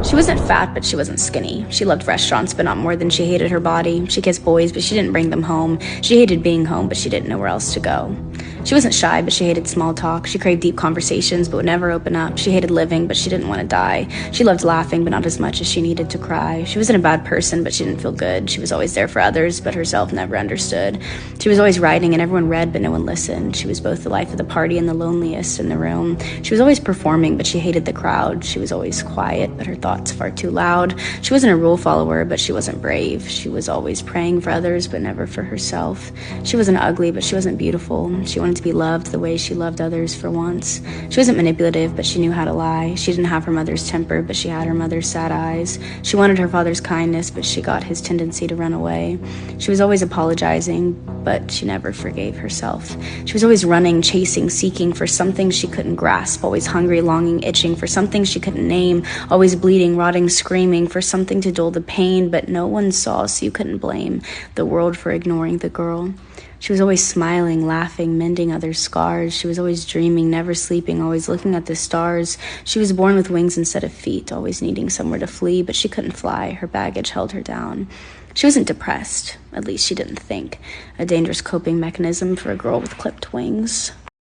She wasn't fat, but she wasn't skinny. She loved restaurants, but not more than she hated her body. She kissed boys, but she didn't bring them home. She hated being home, but she didn't know where else to go. She wasn't shy, but she hated small talk. She craved deep conversations, but would never open up. She hated living, but she didn't want to die. She loved laughing, but not as much as she needed to cry. She wasn't a bad person, but she didn't feel good. She was always there for others, but herself never understood. She was always writing, and everyone read, but no one listened. She was both the life of the party and the loneliest in the room. She was always performing, but she hated the crowd. She was always quiet, but her thoughts far too loud. She wasn't a rule follower, but she wasn't brave. She was always praying for others, but never for herself. She wasn't ugly, but she wasn't beautiful. She wanted to be loved the way she loved others for once. She wasn't manipulative, but she knew how to lie. She didn't have her mother's temper, but she had her mother's sad eyes. She wanted her father's kindness, but she got his tendency to run away. She was always apologizing, but she never forgave herself. She was always running, chasing, seeking for something she couldn't grasp, always hungry, longing, itching for something she couldn't name, always bleeding, rotting, screaming for something to dull the pain, but no one saw, so you couldn't blame the world for ignoring the girl. She was always smiling, laughing, mending others' scars. She was always dreaming, never sleeping, always looking at the stars. She was born with wings instead of feet, always needing somewhere to flee, but she couldn't fly. Her baggage held her down. She wasn't depressed, at least she didn't think. A dangerous coping mechanism for a girl with clipped wings.